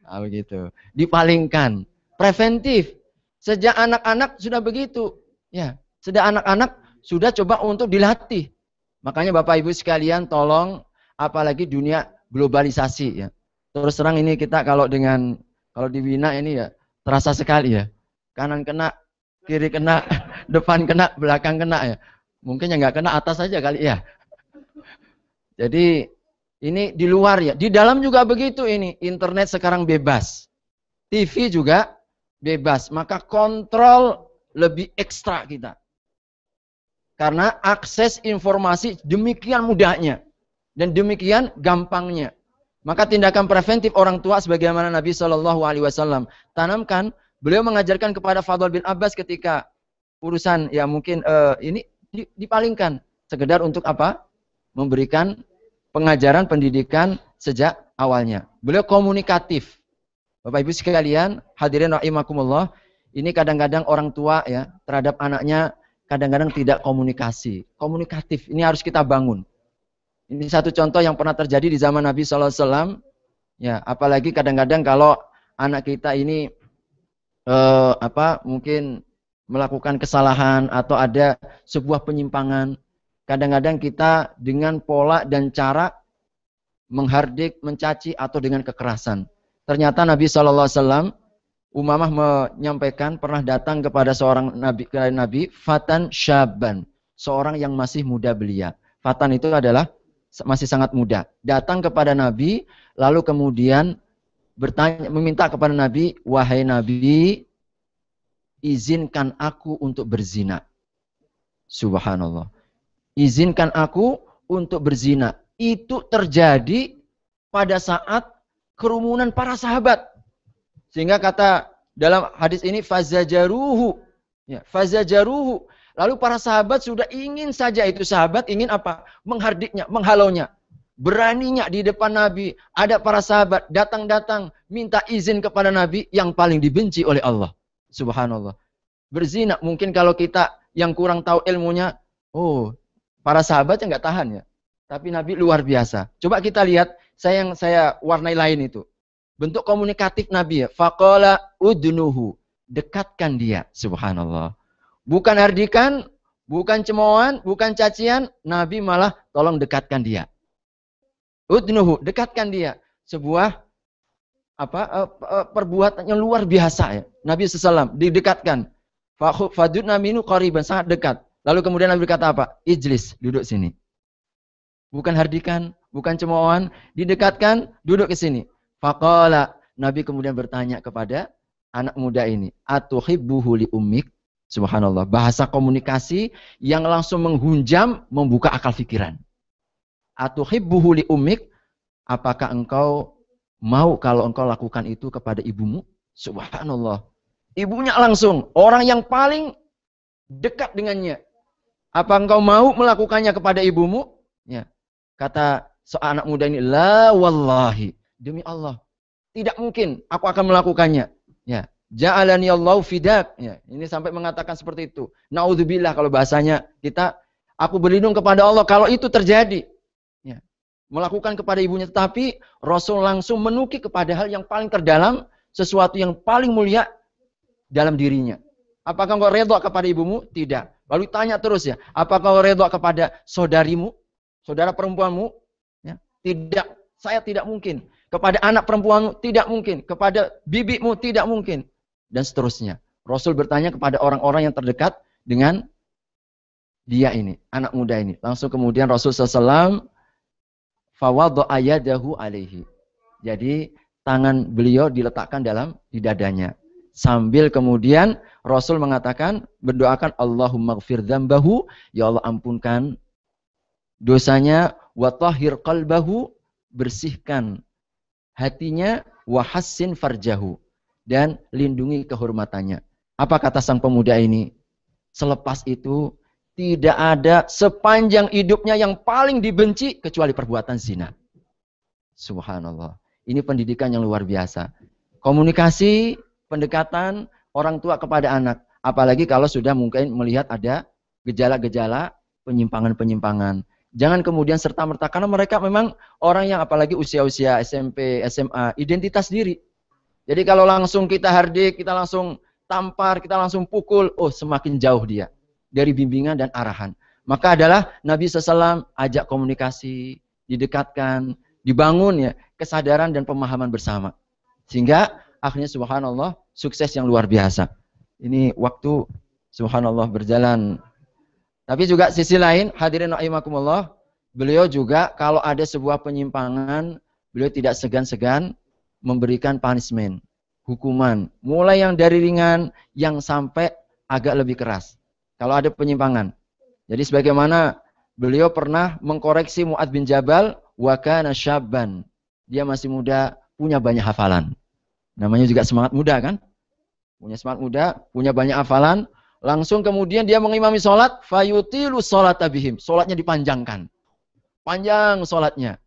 begitu. Dipalingkan. Preventif. Sejak anak-anak sudah begitu. Ya, sejak anak-anak sudah coba untuk dilatih. Makanya Bapak Ibu sekalian tolong, apalagi dunia globalisasi ya. Terus terang ini kita kalau di Wina ini ya terasa sekali ya. Kanan kena, kiri kena, depan kena, belakang kena ya. Mungkin yang nggak kena atas saja kali ya. Jadi ini di luar ya. Di dalam juga begitu ini. Internet sekarang bebas. TV juga bebas. Maka kontrol lebih ekstra kita. Karena akses informasi demikian mudahnya. Dan demikian gampangnya. Maka tindakan preventif orang tua sebagaimana Nabi SAW tanamkan. Beliau mengajarkan kepada Fadl bin Abbas ketika urusan ya mungkin ini dipalingkan. Sekedar untuk apa? Memberikan pengajaran pendidikan sejak awalnya. Beliau komunikatif. Bapak Ibu sekalian, hadirin rahimakumullah, ini kadang-kadang orang tua ya terhadap anaknya kadang-kadang tidak komunikasi. Komunikatif, ini harus kita bangun. Ini satu contoh yang pernah terjadi di zaman Nabi SAW. Ya, apalagi kadang-kadang kalau anak kita ini mungkin melakukan kesalahan atau ada sebuah penyimpangan. Kadang-kadang kita dengan pola dan cara menghardik, mencaci atau dengan kekerasan. Ternyata Nabi SAW, Umamah menyampaikan pernah datang kepada seorang Nabi, Fatan Syaban, seorang yang masih muda belia. Fatan itu adalah masih sangat muda. Datang kepada Nabi, lalu kemudian meminta kepada Nabi, wahai Nabi, izinkan aku untuk berzina. Subhanallah. Izinkan aku untuk berzina. Itu terjadi pada saat kerumunan para sahabat. Sehingga kata dalam hadis ini fazajaruhu. Ya, fazajaruhu. Lalu para sahabat sudah ingin saja itu sahabat ingin apa? Menghardiknya, menghalaunya. Beraninya di depan Nabi. Ada para sahabat datang-datang minta izin kepada Nabi yang paling dibenci oleh Allah. Subhanallah. Berzina. Mungkin kalau kita yang kurang tahu ilmunya, para sahabatnya nggak tahan ya. Tapi Nabi luar biasa. Coba kita lihat, saya warnai lain itu. Bentuk komunikatif Nabi ya. Faqala udnuhu. Dekatkan dia. Subhanallah. Bukan hardikan, bukan cemoohan, bukan cacian. Nabi malah tolong dekatkan dia. Udnuhu. Dekatkan dia. Sebuah perbuatan yang luar biasa ya. Nabi SAW didekatkan. Fadudna minu qariban. Sangat dekat. Lalu kemudian Nabi berkata apa? Ijlis. Duduk sini. Bukan hardikan, bukan cemoohan, didekatkan, duduk ke sini. Faqala, Nabi kemudian bertanya kepada anak muda ini, atuhibbuhu li ummik? Subhanallah, bahasa komunikasi yang langsung menghunjam, membuka akal pikiran. Atuhibbuhu li ummik? apakah engkau mau kalau engkau lakukan itu kepada ibumu? Subhanallah. Ibunya langsung, orang yang paling dekat dengannya. Apa engkau mau melakukannya kepada ibumu? Ya. Kata seorang anak muda ini, la wallahi. Demi Allah, tidak mungkin aku akan melakukannya. Ya. Ja'alani Allahu fidak. Ya. Ini sampai mengatakan seperti itu. Naudzubillah kalau bahasanya kita, aku berlindung kepada Allah kalau itu terjadi. Ya. Melakukan kepada ibunya, tetapi Rasul langsung menukik kepada hal yang paling terdalam, sesuatu yang paling mulia dalam dirinya. Apakah engkau redha kepada ibumu? Tidak. Lalu tanya terus ya, apakah engkau redha kepada saudarimu, saudara perempuanmu? Ya. Tidak, saya tidak mungkin. Kepada anak perempuanmu? Tidak mungkin. Kepada bibimu? Tidak mungkin. Dan seterusnya. Rasul bertanya kepada orang-orang yang terdekat dengan dia ini, anak muda ini. Langsung kemudian Rasul SAW fawadha'a yadahu alaihi. Jadi tangan beliau diletakkan di dadanya. Sambil kemudian Rasul mengatakan, berdoakan Allahumma gfir dzambahu, ya Allah ampunkan dosanya, wa tahhir qalbahu, bersihkan hatinya, wa hassin farjahu, dan lindungi kehormatannya. Apa kata sang pemuda ini? Selepas itu tidak ada sepanjang hidupnya yang paling dibenci kecuali perbuatan zina. Subhanallah. Ini pendidikan yang luar biasa. Komunikasi, pendekatan orang tua kepada anak. Apalagi kalau sudah mungkin melihat ada gejala-gejala penyimpangan-penyimpangan. Jangan kemudian serta-merta, karena mereka memang orang yang apalagi usia-usia SMP, SMA, identitas diri. Jadi kalau langsung kita hardik, kita langsung tampar, kita langsung pukul, oh semakin jauh dia dari bimbingan dan arahan. Maka adalah Nabi SAW ajak komunikasi, didekatkan, dibangun ya kesadaran dan pemahaman bersama. Sehingga akhirnya subhanallah sukses yang luar biasa. Ini waktu subhanallah berjalan. Tapi juga sisi lain, hadirin rahimakumullah, beliau juga kalau ada sebuah penyimpangan, beliau tidak segan-segan memberikan punishment, hukuman, mulai yang dari ringan yang sampai agak lebih keras. Kalau ada penyimpangan. Jadi sebagaimana beliau pernah mengkoreksi Mu'adz bin Jabal, wa kana syabban. Dia masih muda, punya banyak hafalan. Namanya juga semangat muda kan? Punya semangat muda, punya banyak hafalan. Langsung kemudian dia mengimami sholat, fayutilu sholata bihim. Sholatnya dipanjangkan. Panjang sholatnya.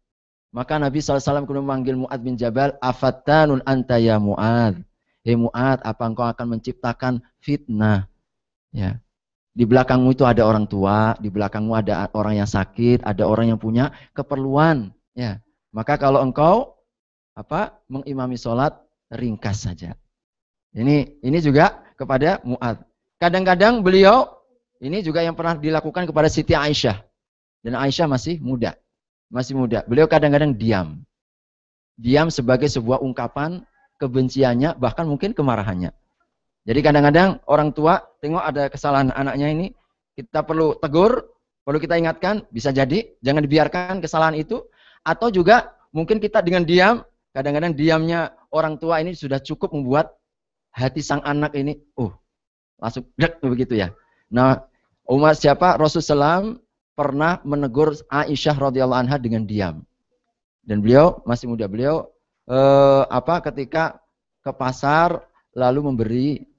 Maka Nabi SAW kemudian memanggil Mu'adz bin Jabal, afattanun anta ya Mu'adz. Hei Mu'adz, apa engkau akan menciptakan fitnah? Ya. Di belakangmu itu ada orang tua, di belakangmu ada orang yang sakit, ada orang yang punya keperluan. Ya. Maka kalau engkau mengimami sholat, ringkas saja. Ini juga kepada Mu'adz. Kadang-kadang beliau, ini juga yang pernah dilakukan kepada Siti Aisyah. Dan Aisyah masih muda. Masih muda. Beliau kadang-kadang diam. Diam sebagai sebuah ungkapan kebenciannya, bahkan mungkin kemarahannya. Jadi kadang-kadang orang tua, tengok ada kesalahan anaknya ini, kita perlu tegur, perlu kita ingatkan, bisa jadi, jangan dibiarkan kesalahan itu. Atau juga mungkin kita dengan diam, kadang-kadang diamnya orang tua ini sudah cukup membuat hati sang anak ini, langsung begitu ya. Nah, Rasulullah SAW pernah menegur Aisyah radhiyallahu anha dengan diam. Dan beliau masih muda. Beliau ketika ke pasar lalu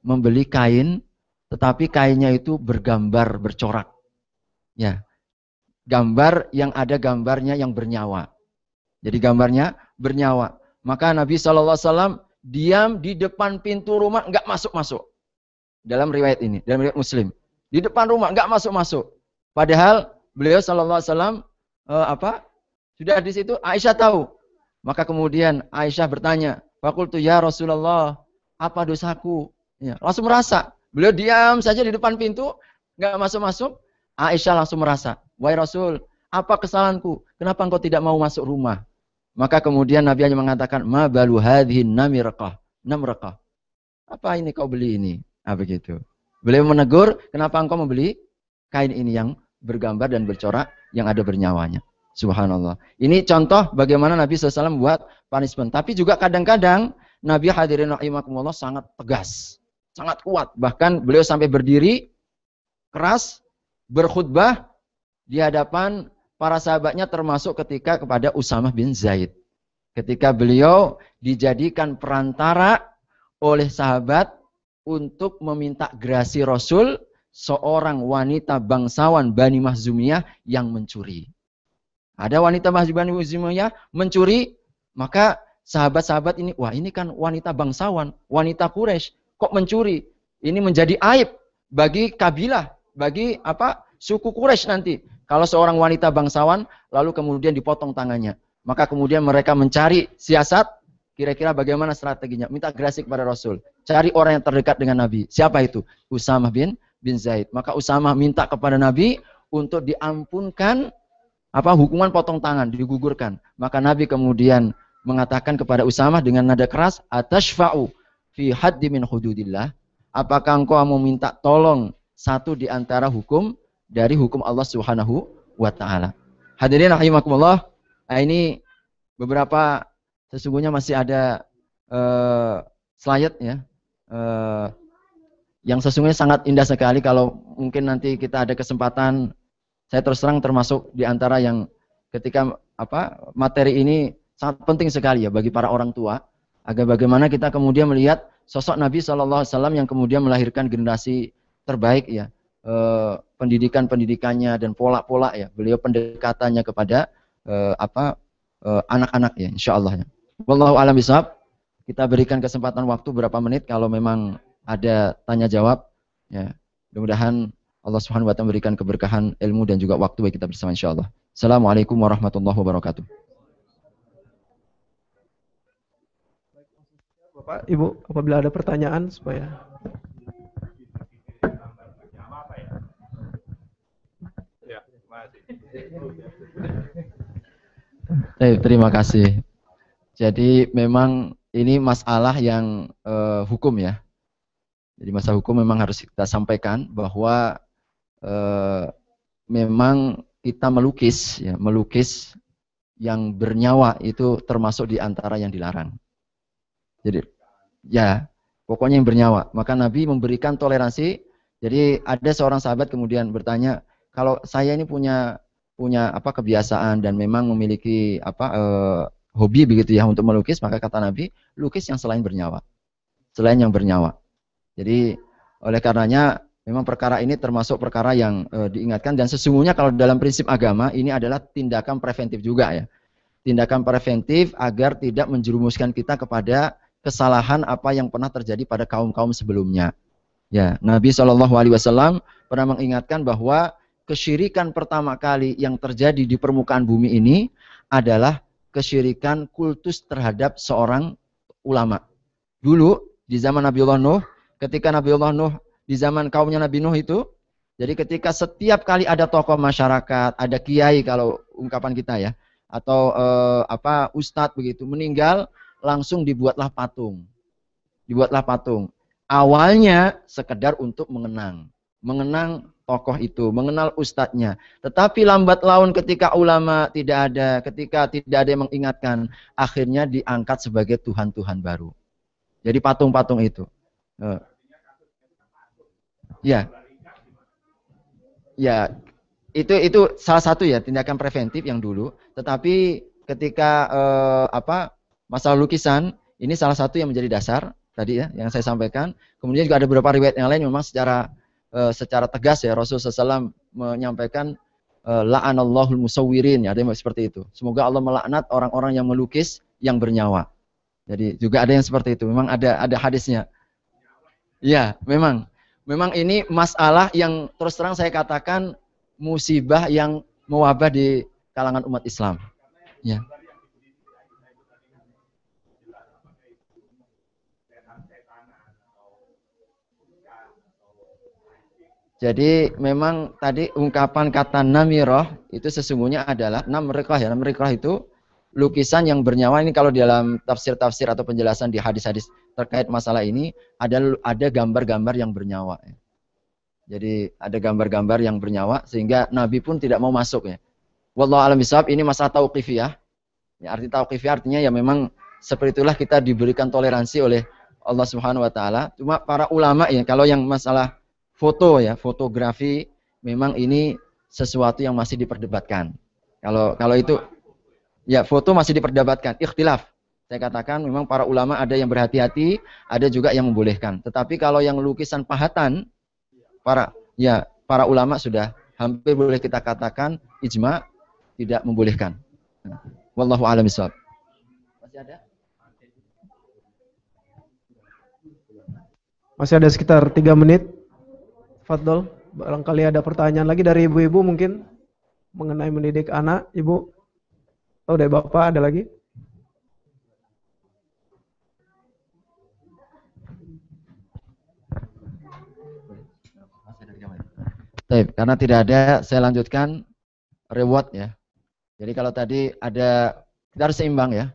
membeli kain, tetapi kainnya itu bergambar bercorak. Ya. Gambar yang ada gambarnya yang bernyawa. Jadi gambarnya bernyawa. Maka Nabi SAW diam di depan pintu rumah, enggak masuk-masuk. Dalam riwayat ini, dalam riwayat Muslim. Di depan rumah, enggak masuk-masuk. Padahal beliau SAW sudah di situ, Aisyah tahu. Maka kemudian Aisyah bertanya, "Faqultu ya Rasulullah, apa dosaku?" Ya, langsung merasa. Beliau diam saja di depan pintu, enggak masuk-masuk. Aisyah langsung merasa, "Wahai Rasul, apa kesalahanku? Kenapa engkau tidak mau masuk rumah?" Maka kemudian Nabi hanya mengatakan, "Ma balu hadhihi namraqah." Apa ini kau beli ini? Begitu. Beliau menegur, kenapa engkau membeli kain ini yang bergambar dan bercorak yang ada bernyawannya. Subhanallah. Ini contoh bagaimana Nabi SAW buat punishment. Tapi juga kadang-kadang Nabi hadirin rahimakumullah sangat tegas, sangat kuat. Bahkan beliau sampai berdiri keras, berkhutbah di hadapan para sahabatnya, termasuk ketika kepada Usamah bin Zaid. Ketika beliau dijadikan perantara oleh sahabat untuk meminta grasi Rasul seorang wanita bangsawan Bani Makhzumiyah yang mencuri. Ada wanita Bani Makhzumiyah mencuri, maka sahabat-sahabat ini, wah ini kan wanita bangsawan, wanita Quraisy, kok mencuri? Ini menjadi aib bagi kabilah, bagi suku Quraisy nanti. Kalau seorang wanita bangsawan lalu kemudian dipotong tangannya, maka kemudian mereka mencari siasat, kira-kira bagaimana strateginya? Minta grasi kepada Rasul. Cari orang yang terdekat dengan Nabi. Siapa itu? Usamah bin Zaid. Maka Usamah minta kepada Nabi untuk diampunkan hukuman potong tangan, digugurkan. Maka Nabi kemudian mengatakan kepada Usamah dengan nada keras, "Atashfa'u fi haddi min hududillah?" Apakah engkau mau minta tolong satu di antara hukum dari hukum Allah Subhanahu wa taala? Hadirin rahimakumullah. Nah, ini beberapa, sesungguhnya masih ada slide ya. Yang sesungguhnya sangat indah sekali. Kalau mungkin nanti kita ada kesempatan, saya terus terang termasuk di antara yang ketika materi ini sangat penting sekali ya bagi para orang tua, agar bagaimana kita kemudian melihat sosok Nabi SAW yang kemudian melahirkan generasi terbaik ya, pendidikannya dan pola-pola ya, beliau pendekatannya kepada anak-anak ya, insyaallah ya. Wallahu a'lam bishawab. Kita berikan kesempatan waktu berapa menit kalau memang ada tanya jawab ya. Mudah-mudahan Allah Subhanahu wa taala memberikan keberkahan ilmu dan juga waktu bagi kita bersama insyaallah. Assalamualaikum warahmatullahi wabarakatuh. Bapak, Ibu, apabila ada pertanyaan supaya terima kasih. Jadi memang ini masalah yang hukum ya. Jadi masalah hukum memang harus kita sampaikan bahwa memang kita melukis ya, melukis yang bernyawa itu termasuk di antara yang dilarang. Jadi ya, pokoknya yang bernyawa. Maka Nabi memberikan toleransi. Jadi ada seorang sahabat kemudian bertanya, kalau saya ini punya kebiasaan dan memang memiliki hobi begitu ya untuk melukis, maka kata Nabi, lukis yang selain bernyawa. Selain yang bernyawa. Jadi oleh karenanya memang perkara ini termasuk perkara yang diingatkan, dan sesungguhnya kalau dalam prinsip agama ini adalah tindakan preventif juga ya. Tindakan preventif agar tidak menjerumuskan kita kepada kesalahan apa yang pernah terjadi pada kaum-kaum sebelumnya. Ya, Nabi SAW pernah mengingatkan bahwa kesyirikan pertama kali yang terjadi di permukaan bumi ini adalah kesyirikan kultus terhadap seorang ulama. Dulu di zaman Nabiullah Nuh, ketika Nabiullah Nuh di zaman kaumnya Nabi Nuh itu, jadi ketika setiap kali ada tokoh masyarakat, ada kiai kalau ungkapan kita ya, atau ustadz begitu meninggal, langsung dibuatlah patung. Dibuatlah patung. Awalnya sekedar untuk mengenang tokoh itu, mengenal ustadznya. Tetapi lambat laun ketika ulama tidak ada, ketika tidak ada yang mengingatkan, akhirnya diangkat sebagai Tuhan-Tuhan baru. Jadi patung-patung itu. Ya. Ya, itu salah satu ya tindakan preventif yang dulu. Tetapi ketika masalah lukisan ini salah satu yang menjadi dasar tadi ya yang saya sampaikan. Kemudian juga ada beberapa riwayat yang lain memang secara tegas ya Rasulullah SAW menyampaikan la'anallahul musawwirin ya, ada yang seperti itu. Semoga Allah melaknat orang-orang yang melukis yang bernyawa. Jadi juga ada yang seperti itu. Memang ada hadisnya. Ya, memang ini masalah yang terus terang saya katakan musibah yang mewabah di kalangan umat Islam. Ya. Jadi memang tadi ungkapan kata namirah itu sesungguhnya adalah namriqah ya. Namriqah itu lukisan yang bernyawa. Ini kalau di dalam tafsir-tafsir atau penjelasan di hadis-hadis terkait masalah ini ada gambar-gambar yang bernyawa. Jadi ada gambar-gambar yang bernyawa sehingga Nabi pun tidak mau masuk ya. Wallahu a'lam bishawab, ini masalah tauqifiyah. Ya, arti tauqifiyah artinya ya memang seperti itulah kita diberikan toleransi oleh Allah Subhanahu wa taala. Cuma para ulama ya kalau yang masalah foto ya, fotografi memang ini sesuatu yang masih diperdebatkan. Kalau itu Ya, foto masih diperdebatkan, ikhtilaf. Saya katakan memang para ulama ada yang berhati-hati, ada juga yang membolehkan. Tetapi kalau yang lukisan pahatan, para ulama sudah hampir boleh kita katakan ijma tidak membolehkan. Wallahu a'lam bishawab. Masih ada? Masih ada sekitar 3 menit. Fadol, barangkali ada pertanyaan lagi dari ibu-ibu mungkin mengenai mendidik anak, ibu. Oh, dari bapak ada lagi? Baik, karena tidak ada, saya lanjutkan reward ya. Jadi kalau tadi ada, kita harus seimbang ya.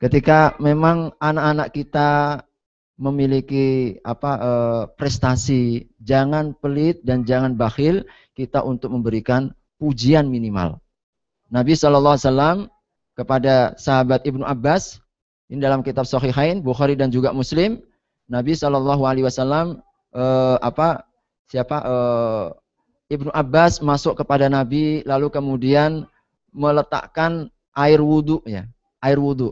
Ketika memang anak-anak kita memiliki prestasi, jangan pelit dan jangan bakhil kita untuk memberikan pujian minimal. Nabi SAW kepada sahabat Ibnu Abbas, ini dalam kitab Sahihain, Bukhari dan juga Muslim, Nabi SAW Ibnu Abbas masuk kepada Nabi lalu kemudian meletakkan air wudu ya, air wudu.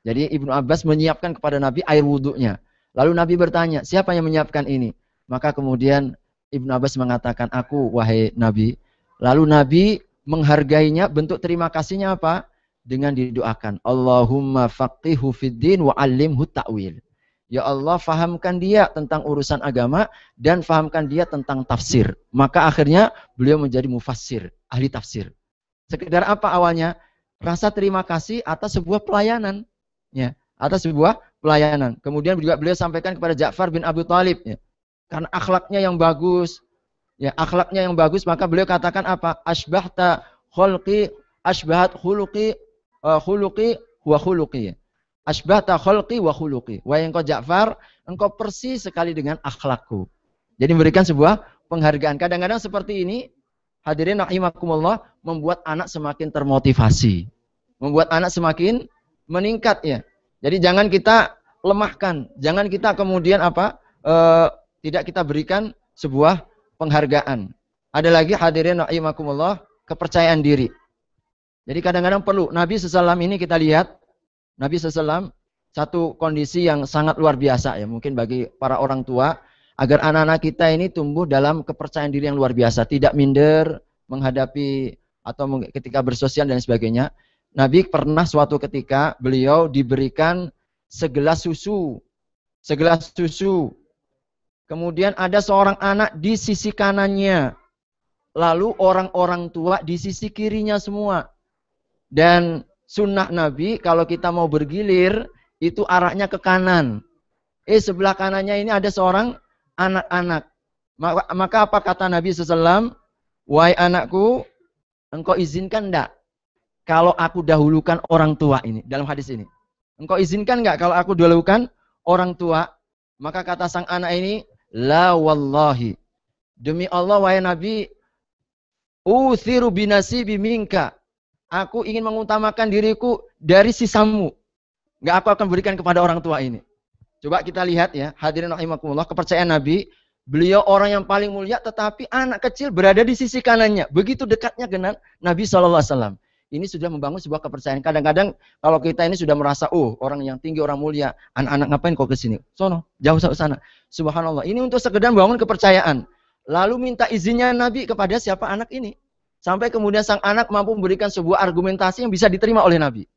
Jadi Ibnu Abbas menyiapkan kepada Nabi air wudunya. Lalu Nabi bertanya, siapa yang menyiapkan ini? Maka kemudian Ibnu Abbas mengatakan, aku wahai Nabi. Lalu Nabi menghargainya, bentuk terima kasihnya apa? Dengan didoakan, Allahumma faqihu fiddin wa alimhu ta'wil. Ya Allah, fahamkan dia tentang urusan agama dan fahamkan dia tentang tafsir. Maka akhirnya beliau menjadi mufassir, ahli tafsir. Sekedar apa awalnya? Rasa terima kasih atas sebuah pelayanan. Ya, atas sebuah pelayanan. Kemudian juga beliau sampaikan kepada Ja'far bin Abi Thalib. Ya, karena akhlaknya yang bagus. Ya, akhlaknya yang bagus, maka beliau katakan apa? Asbahta khulqi, asbahat khuluqi, khuluqi wa khuluqi. Asbahta khalqi wa khuluqi. Wahai engkau Ja'far, engkau persis sekali dengan akhlakku. Jadi memberikan sebuah penghargaan. Kadang-kadang seperti ini, hadirin rahimakumullah, membuat anak semakin termotivasi. Membuat anak semakin meningkat ya. Jadi jangan kita lemahkan. Jangan kita kemudian tidak kita berikan sebuah penghargaan. Ada lagi hadirin rahimakumullah, kepercayaan diri. Jadi kadang-kadang perlu. Nabi SAW ini kita lihat, Nabi SAW satu kondisi yang sangat luar biasa ya, mungkin bagi para orang tua, agar anak-anak kita ini tumbuh dalam kepercayaan diri yang luar biasa, tidak minder menghadapi atau ketika bersosial dan sebagainya. Nabi pernah suatu ketika beliau diberikan segelas susu. Segelas susu. Kemudian ada seorang anak di sisi kanannya. Lalu orang-orang tua di sisi kirinya semua. Dan sunnah Nabi kalau kita mau bergilir itu arahnya ke kanan. Sebelah kanannya ini ada seorang anak-anak. Maka apa kata Nabi SAW? Wahai anakku, engkau izinkan enggak kalau aku dahulukan orang tua ini? Dalam hadis ini. Engkau izinkan enggak kalau aku dahulukan orang tua? Maka kata sang anak ini, la wallahi. Demi Allah wahai Nabi, uthiru binasibi minka. Aku ingin mengutamakan diriku dari sisamu. Enggak aku akan berikan kepada orang tua ini. Coba kita lihat ya, hadirin rahimakumullah, kepercayaan Nabi. Beliau orang yang paling mulia, tetapi anak kecil berada di sisi kanannya. Begitu dekatnya dengan Nabi SAW. Ini sudah membangun sebuah kepercayaan. Kadang-kadang kalau kita ini sudah merasa, orang yang tinggi, orang mulia, anak-anak ngapain kok ke sini? Sono, jauh sana. Subhanallah. Ini untuk sekedar membangun kepercayaan. Lalu minta izinnya Nabi kepada siapa anak ini. Sampai kemudian sang anak mampu memberikan sebuah argumentasi yang bisa diterima oleh Nabi.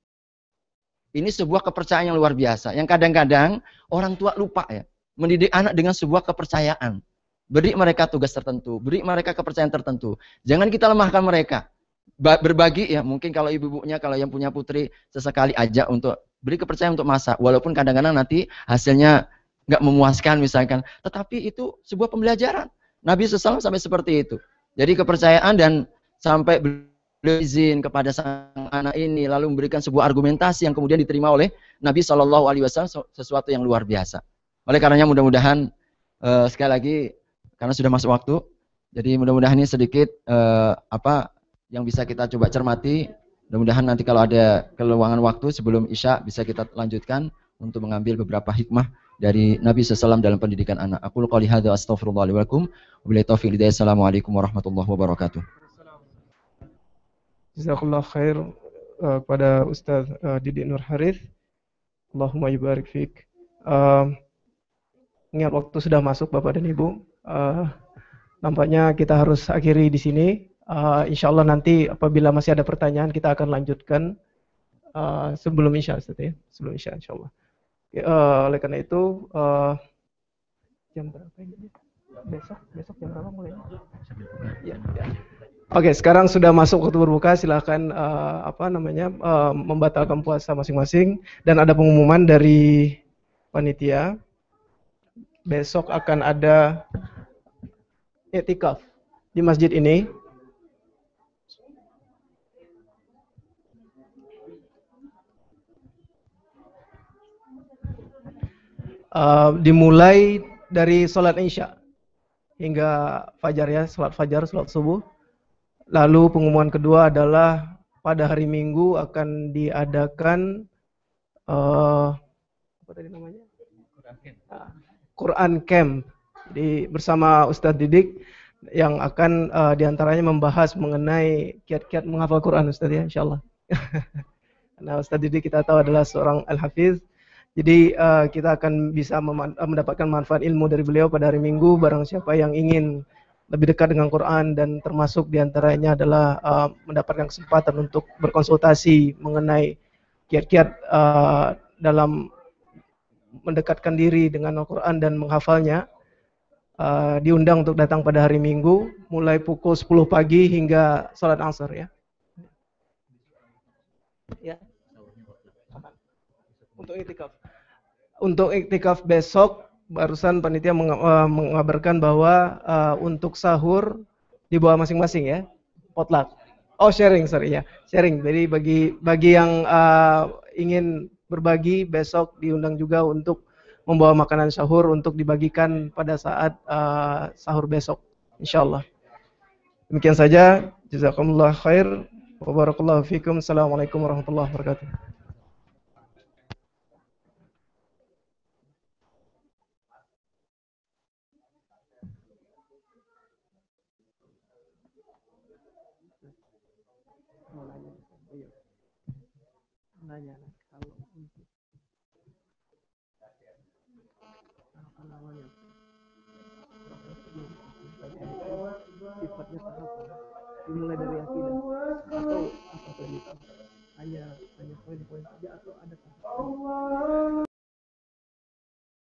Ini sebuah kepercayaan yang luar biasa. Yang kadang-kadang orang tua lupa ya. Mendidik anak dengan sebuah kepercayaan. Beri mereka tugas tertentu. Beri mereka kepercayaan tertentu. Jangan kita lemahkan mereka. Berbagi ya. Mungkin kalau ibu-ibunya, kalau yang punya putri, sesekali ajak untuk beri kepercayaan untuk masak. Walaupun kadang-kadang nanti hasilnya nggak memuaskan misalkan. Tetapi itu sebuah pembelajaran. Nabi SAW sampai seperti itu. Jadi kepercayaan dan sampai beliau izin kepada sang anak ini lalu memberikan sebuah argumentasi yang kemudian diterima oleh Nabi SAW, sesuatu yang luar biasa. Oleh karenanya mudah-mudahan sekali lagi karena sudah masuk waktu, jadi mudah-mudahan ini sedikit yang bisa kita coba cermati. Mudah-mudahan nanti kalau ada keluangan waktu sebelum Isya bisa kita lanjutkan untuk mengambil beberapa hikmah dari Nabi SAW dalam pendidikan anak. Aku qouli hadza astaghfirullah li wa lakum. Wabillahi taufiq hidayah. Assalamualaikum warahmatullahi wabarakatuh. Jazakallah khair kepada Ustaz Didik Nur Harith. Allahumma yubarik fiik. Uh, Ingat waktu sudah masuk Bapak dan Ibu. Nampaknya kita harus akhiri di sini. Insya Allah nanti apabila masih ada pertanyaan kita akan lanjutkan sebelum Isya, Ustaz ya. Sebelum Isya insya Allah. Oleh karena itu jam berapa ini? Besok jam berapa mulai? Ya, ya. Oke, sekarang sudah masuk waktu berbuka. Silahkan membatalkan puasa masing-masing. Dan ada pengumuman dari panitia. Besok akan ada i'tikaf di masjid ini. Dimulai dari sholat Isya hingga fajar ya, sholat fajar, sholat subuh. Lalu pengumuman kedua adalah pada hari Minggu akan diadakan apa tadi namanya? Quran Camp. Jadi bersama Ustadz Didik yang akan diantaranya membahas mengenai kiat-kiat menghafal Quran, Ustadz ya, insya Allah. Nah, Ustadz Didik kita tahu adalah seorang al-hafiz. Jadi kita akan bisa mendapatkan manfaat ilmu dari beliau pada hari Minggu. Barang siapa yang ingin lebih dekat dengan Quran dan termasuk diantaranya adalah mendapatkan kesempatan untuk berkonsultasi mengenai kiat-kiat dalam mendekatkan diri dengan Al-Quran dan menghafalnya, diundang untuk datang pada hari Minggu mulai pukul 10 pagi hingga sholat asar ya. Ya. Untuk iktikaf besok barusan panitia mengabarkan bahwa untuk sahur di bawah masing-masing ya, potluck. Oh sharing, sorry ya, sharing. Jadi bagi yang ingin berbagi besok diundang juga untuk membawa makanan sahur untuk dibagikan pada saat sahur besok, insyaallah. Demikian saja, jazakumullah khair, wa barakallahu fikum. Assalamualaikum warahmatullahi wabarakatuh. Nanya kalau untuk apa namanya sifatnya tahapan dimulai dari akidah atau apa tadi hanya poin-poin saja atau ada tahapan.